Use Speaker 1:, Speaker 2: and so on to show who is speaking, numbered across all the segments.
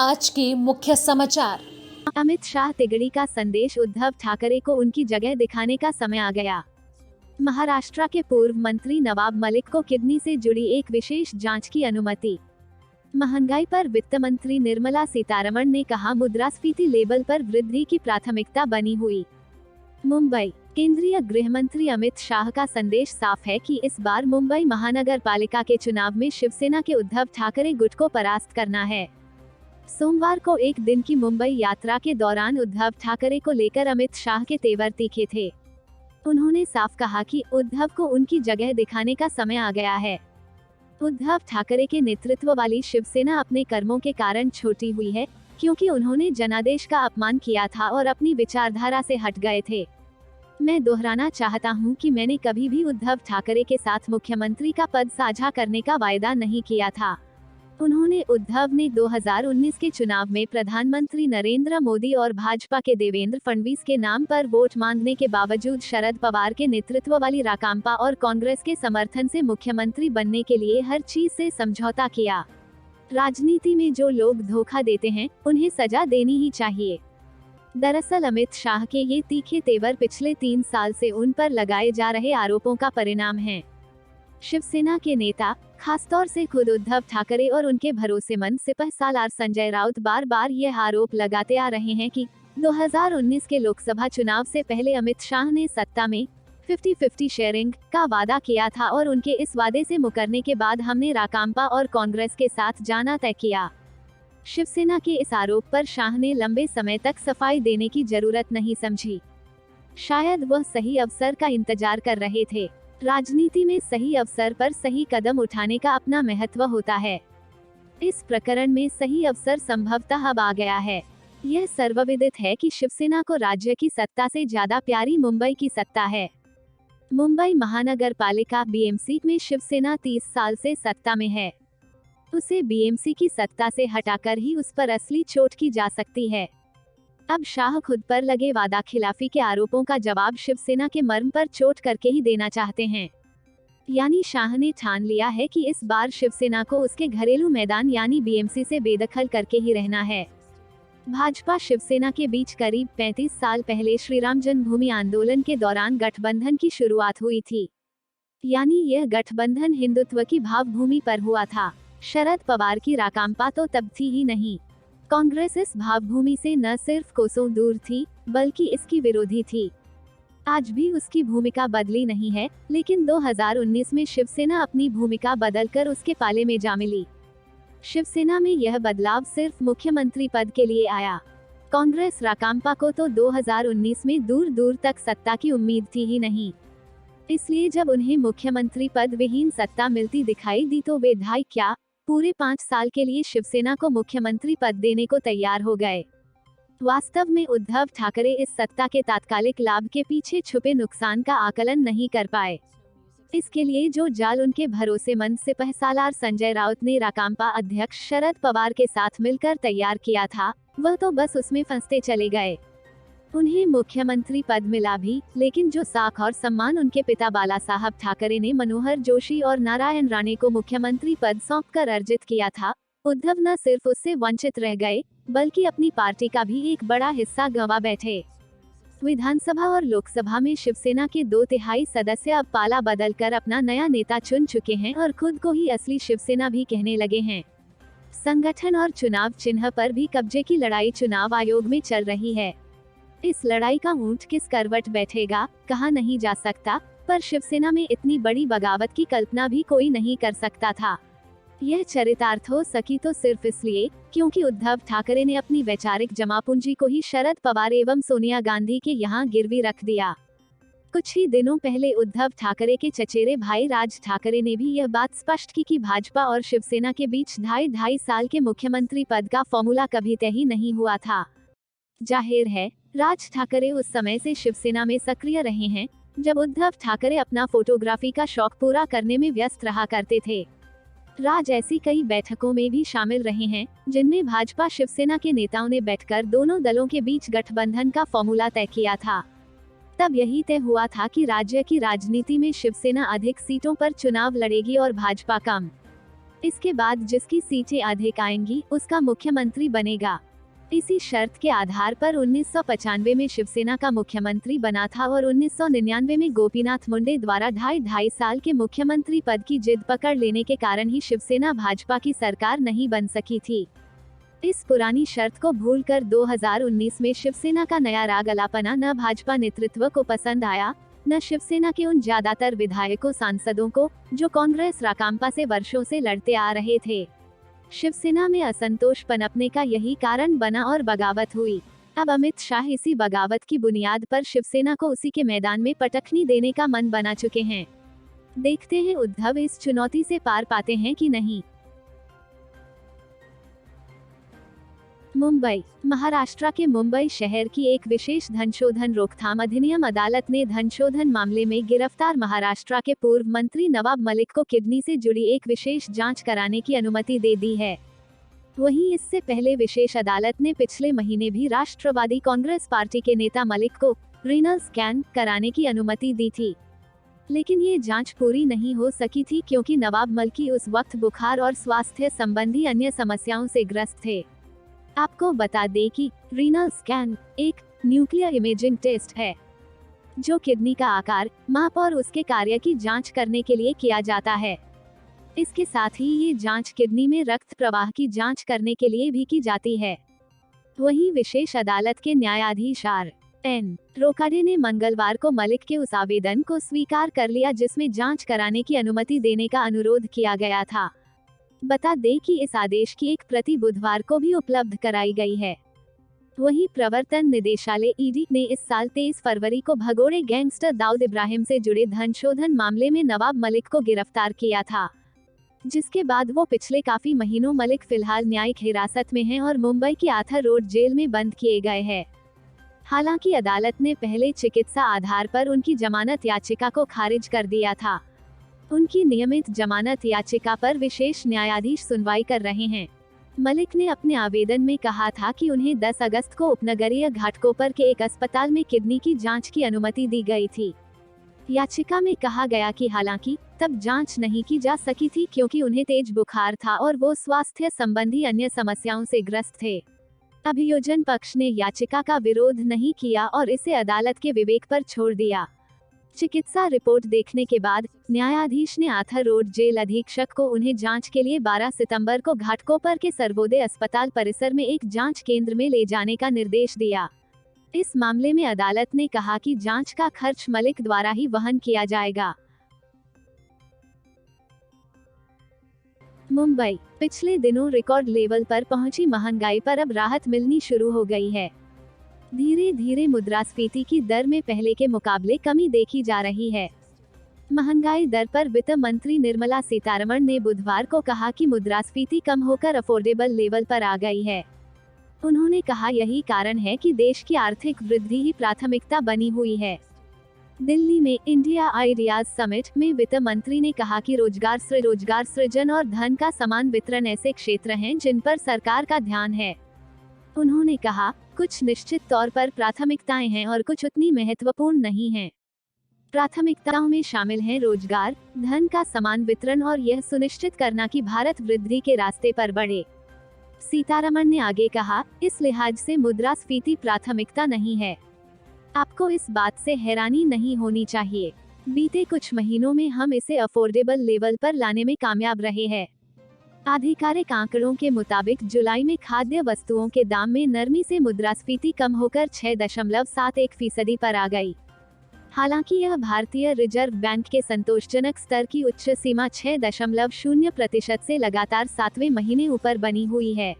Speaker 1: आज के मुख्य समाचार।
Speaker 2: अमित शाह तिगड़ी का संदेश, उद्धव ठाकरे को उनकी जगह दिखाने का समय आ गया। महाराष्ट्र के पूर्व मंत्री नवाब मलिक को किडनी से जुड़ी एक विशेष जांच की अनुमति। महंगाई पर वित्त मंत्री निर्मला सीतारमण ने कहा, मुद्रास्फीति लेवल पर वृद्धि की प्राथमिकता बनी हुई। मुंबई, केंद्रीय गृह मंत्री अमित शाह का संदेश साफ है कि इस बार मुंबई महानगर पालिका के चुनाव में शिवसेना के उद्धव ठाकरे गुट को परास्त करना है। सोमवार को एक दिन की मुंबई यात्रा के दौरान उद्धव ठाकरे को लेकर अमित शाह के तेवर तीखे थे। उन्होंने साफ कहा कि उद्धव को उनकी जगह दिखाने का समय आ गया है। उद्धव ठाकरे के नेतृत्व वाली शिवसेना अपने कर्मों के कारण छोटी हुई है, क्योंकि उन्होंने जनादेश का अपमान किया था और अपनी विचारधारा से हट गए थे। मैं दोहराना चाहता हूं कि मैंने कभी भी उद्धव ठाकरे के साथ मुख्यमंत्री का पद साझा करने का वायदा नहीं किया था। उद्धव ने 2019 के चुनाव में प्रधानमंत्री नरेंद्र मोदी और भाजपा के देवेंद्र फडणवीस के नाम पर वोट मांगने के बावजूद शरद पवार के नेतृत्व वाली राकांपा और कांग्रेस के समर्थन से मुख्यमंत्री बनने के लिए हर चीज से समझौता किया। राजनीति में जो लोग धोखा देते हैं, उन्हें सजा देनी ही चाहिए। दरअसल अमित शाह के ये तीखे तेवर पिछले 3 साल से उन पर लगाए जा रहे आरोपों का परिणाम है। शिवसेना के नेता, खासतौर से खुद उद्धव ठाकरे और उनके भरोसेमंद सिपहसालार संजय राउत बार बार यह आरोप लगाते आ रहे हैं कि 2019 के लोकसभा चुनाव से पहले अमित शाह ने सत्ता में 50-50 शेयरिंग का वादा किया था और उनके इस वादे से मुकरने के बाद हमने राकांपा और कांग्रेस के साथ जाना तय किया। शिवसेना के इस आरोप पर शाह ने लंबे समय तक सफाई देने की जरूरत नहीं समझी। शायद वह सही अवसर का इंतजार कर रहे थे। राजनीति में सही अवसर पर सही कदम उठाने का अपना महत्व होता है। इस प्रकरण में सही अवसर संभवतः अब आ गया है। यह सर्वविदित है कि शिवसेना को राज्य की सत्ता से ज्यादा प्यारी मुंबई की सत्ता है। मुंबई महानगर पालिका बीएमसी में शिवसेना 30 साल से सत्ता में है। उसे बीएमसी की सत्ता से हटाकर ही उस पर असली चोट की जा सकती है। अब शाह खुद पर लगे वादा खिलाफी के आरोपों का जवाब शिवसेना के मर्म पर चोट करके ही देना चाहते हैं। यानी शाह ने ठान लिया है कि इस बार शिवसेना को उसके घरेलू मैदान यानी बीएमसी से बेदखल करके ही रहना है। भाजपा शिवसेना के बीच करीब 35 साल पहले श्रीराम जन्मभूमि आंदोलन के दौरान गठबंधन की शुरुआत हुई थी। यानी यह गठबंधन हिंदुत्व की भावभूमि पर हुआ था। शरद पवार की राकांपा तो तब थी ही नहीं। कांग्रेस इस भावभूमि से न सिर्फ कोसों दूर थी, बल्कि इसकी विरोधी थी। आज भी उसकी भूमिका बदली नहीं है, लेकिन 2019 में शिवसेना अपनी भूमिका बदलकर उसके पाले में जा मिली। शिवसेना में यह बदलाव सिर्फ मुख्यमंत्री पद के लिए आया। कांग्रेस राकांपा को तो 2019 में दूर दूर तक सत्ता की उम्मीद थी ही नहीं। इसलिए जब उन्हें मुख्यमंत्री पद विहीन सत्ता मिलती दिखाई दी तो वे क्या पूरे 5 साल के लिए शिवसेना को मुख्यमंत्री पद देने को तैयार हो गए। वास्तव में उद्धव ठाकरे इस सत्ता के तात्कालिक लाभ के पीछे छुपे नुकसान का आकलन नहीं कर पाए। इसके लिए जो जाल उनके भरोसेमंद सिपहसालार संजय राउत ने राकांपा अध्यक्ष शरद पवार के साथ मिलकर तैयार किया था, वह तो बस उसमें फंसते चले गए। उन्हें मुख्यमंत्री पद मिला भी, लेकिन जो साख और सम्मान उनके पिता बाला साहब ठाकरे ने मनोहर जोशी और नारायण राणे को मुख्यमंत्री पद सौंपकर अर्जित किया था, उद्धव न सिर्फ उससे वंचित रह गए, बल्कि अपनी पार्टी का भी एक बड़ा हिस्सा गंवा बैठे। विधानसभा और लोकसभा में शिवसेना के 2/3 सदस्य अब पाला बदलकर अपना नया नेता चुन चुके हैं और खुद को ही असली शिवसेना भी कहने लगे हैं। संगठन और चुनाव चिन्ह पर भी कब्जे की लड़ाई चुनाव आयोग में चल रही है। इस लड़ाई का ऊंट किस करवट बैठेगा, कहा नहीं जा सकता, पर शिवसेना में इतनी बड़ी बगावत की कल्पना भी कोई नहीं कर सकता था। यह चरितार्थ हो सकी तो सिर्फ इसलिए क्योंकि उद्धव ठाकरे ने अपनी वैचारिक जमापूंजी को ही शरद पवार एवं सोनिया गांधी के यहाँ गिरवी रख दिया। कुछ ही दिनों पहले उद्धव ठाकरे के चचेरे भाई राज ठाकरे ने भी यह बात स्पष्ट की कि भाजपा और शिवसेना के बीच 2.5 साल के मुख्यमंत्री पद का फॉर्मूला कभी तय ही नहीं हुआ था। जाहिर है, राज ठाकरे उस समय से शिवसेना में सक्रिय रहे हैं, जब उद्धव ठाकरे अपना फोटोग्राफी का शौक पूरा करने में व्यस्त रहा करते थे। राज ऐसी कई बैठकों में भी शामिल रहे हैं, जिनमें भाजपा शिवसेना के नेताओं ने बैठकर दोनों दलों के बीच गठबंधन का फॉर्मूला तय किया था। तब यही तय हुआ था कि राज्य की राजनीति में शिवसेना अधिक सीटों पर चुनाव लड़ेगी और भाजपा कम। इसके बाद जिसकी सीटें अधिक आएंगी उसका मुख्यमंत्री बनेगा। इसी शर्त के आधार पर 1995 में शिवसेना का मुख्यमंत्री बना था और 1999 में गोपीनाथ मुंडे द्वारा ढाई साल के मुख्यमंत्री पद की जिद पकड़ लेने के कारण ही शिवसेना भाजपा की सरकार नहीं बन सकी थी। इस पुरानी शर्त को भूलकर 2019 में शिवसेना का नया राग अलापना न भाजपा नेतृत्व को पसंद आया, न शिवसेना के उन ज्यादातर विधायकों सांसदों को जो कांग्रेस राकांपा से वर्षों से लड़ते आ रहे थे। शिवसेना में असंतोष पनपने का यही कारण बना और बगावत हुई। अब अमित शाह इसी बगावत की बुनियाद पर शिवसेना को उसी के मैदान में पटखनी देने का मन बना चुके हैं। देखते हैं उद्धव इस चुनौती से पार पाते हैं कि नहीं। मुंबई। महाराष्ट्र के मुंबई शहर की एक विशेष धनशोधन रोकथाम अधिनियम अदालत ने धनशोधन मामले में गिरफ्तार महाराष्ट्र के पूर्व मंत्री नवाब मलिक को किडनी से जुड़ी एक विशेष जांच कराने की अनुमति दे दी है। वहीं इससे पहले विशेष अदालत ने पिछले महीने भी राष्ट्रवादी कांग्रेस पार्टी के नेता मलिक को रीनल स्कैन कराने की अनुमति दी थी, लेकिन ये जांच पूरी नहीं हो सकी थी क्योंकि नवाब मलिक उस वक्त बुखार और स्वास्थ्य संबंधी अन्य समस्याओं से ग्रस्त थे। आपको बता दें कि रीनल स्कैन एक न्यूक्लियर इमेजिंग टेस्ट है जो किडनी का आकार, माप और उसके कार्य की जांच करने के लिए किया जाता है। इसके साथ ही ये जांच किडनी में रक्त प्रवाह की जांच करने के लिए भी की जाती है। वहीं विशेष अदालत के न्यायाधीश R.N. रोकाडे ने मंगलवार को मलिक के उस आवेदन को स्वीकार कर लिया जिसमें जांच कराने की अनुमति देने का अनुरोध किया गया था। बता दें कि इस आदेश की एक प्रति बुधवार को भी उपलब्ध कराई गई है। वहीं प्रवर्तन निदेशालय ईडी ने इस साल 23 फरवरी को भगोड़े गैंगस्टर दाऊद इब्राहिम से जुड़े धनशोधन मामले में नवाब मलिक को गिरफ्तार किया था, जिसके बाद वो पिछले काफी महीनों मलिक फिलहाल न्यायिक हिरासत में हैं और मुंबई की आर्थर रोड जेल में बंद किए गए हैं। हालांकि अदालत ने पहले चिकित्सा आधार पर उनकी जमानत याचिका को खारिज कर दिया था। उनकी नियमित जमानत याचिका पर विशेष न्यायाधीश सुनवाई कर रहे हैं। मलिक ने अपने आवेदन में कहा था कि उन्हें 10 अगस्त को उपनगरीय घाटकोपर के एक अस्पताल में किडनी की जांच की अनुमति दी गई थी। याचिका में कहा गया कि हालांकि तब जांच नहीं की जा सकी थी क्योंकि उन्हें तेज बुखार था और वो स्वास्थ्य संबंधी अन्य समस्याओं से ग्रस्त थे। अभियोजन पक्ष ने याचिका का विरोध नहीं किया और इसे अदालत के विवेक पर छोड़ दिया। चिकित्सा रिपोर्ट देखने के बाद न्यायाधीश ने आर्थर रोड जेल अधीक्षक को उन्हें जांच के लिए 12 सितंबर को घाटकोपर के सर्वोदय अस्पताल परिसर में एक जांच केंद्र में ले जाने का निर्देश दिया। इस मामले में अदालत ने कहा कि जांच का खर्च मलिक द्वारा ही वहन किया जाएगा। मुंबई। पिछले दिनों रिकॉर्ड लेवल पर पहुंची महंगाई पर अब राहत मिलनी शुरू हो गई है। धीरे धीरे मुद्रास्फीति की दर में पहले के मुकाबले कमी देखी जा रही है। महंगाई दर पर वित्त मंत्री निर्मला सीतारमण ने बुधवार को कहा कि मुद्रास्फीति कम होकर अफोर्डेबल लेवल पर आ गई है। उन्होंने कहा यही कारण है कि देश की आर्थिक वृद्धि ही प्राथमिकता बनी हुई है। दिल्ली में इंडिया आइडियाज समिट में वित्त मंत्री ने कहा कि रोजगार सृजन और धन का समान वितरण ऐसे क्षेत्र हैं जिन पर सरकार का ध्यान है। उन्होंने कहा, कुछ निश्चित तौर पर प्राथमिकताएं हैं और कुछ उतनी महत्वपूर्ण नहीं हैं। प्राथमिकताओं में शामिल हैं रोजगार, धन का समान वितरण और यह सुनिश्चित करना कि भारत वृद्धि के रास्ते पर बढ़े। सीतारमण ने आगे कहा, इस लिहाज से मुद्रास्फीति प्राथमिकता नहीं है। आपको इस बात से हैरानी नहीं होनी चाहिए। बीते कुछ महीनों में हम इसे अफोर्डेबल लेवल पर लाने में कामयाब रहे हैं। आधिकारिक आंकड़ों के मुताबिक जुलाई में खाद्य वस्तुओं के दाम में नरमी से मुद्रास्फीति कम होकर 6.71% पर आ गई। हालांकि यह भारतीय रिजर्व बैंक के संतोषजनक स्तर की उच्च सीमा 6.0% से लगातार 7वें महीने ऊपर बनी हुई है।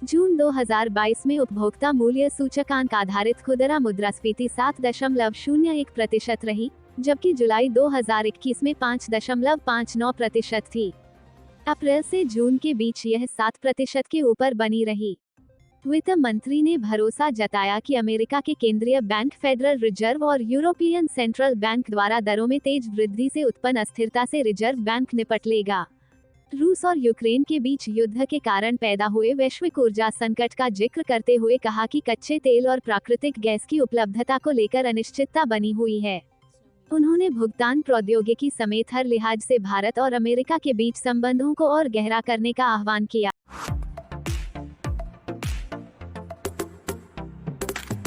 Speaker 2: जून 2022 में उपभोक्ता मूल्य सूचकांक आधारित खुदरा मुद्रास्फीति 7.01% रही, जबकि जुलाई 2021 में 5.59% थी। अप्रैल से जून के बीच यह 7% के ऊपर बनी रही। वित्त मंत्री ने भरोसा जताया कि अमेरिका के केंद्रीय बैंक फेडरल रिजर्व और यूरोपियन सेंट्रल बैंक द्वारा दरों में तेज वृद्धि से उत्पन्न अस्थिरता से रिजर्व बैंक निपट लेगा। रूस और यूक्रेन के बीच युद्ध के कारण पैदा हुए वैश्विक ऊर्जा संकट का जिक्र करते हुए कहा कि कच्चे तेल और प्राकृतिक गैस की उपलब्धता को लेकर अनिश्चितता बनी हुई है। उन्होंने भुगतान प्रौद्योगिकी समेत हर लिहाज से भारत और अमेरिका के बीच संबंधों को और गहरा करने का आह्वान किया।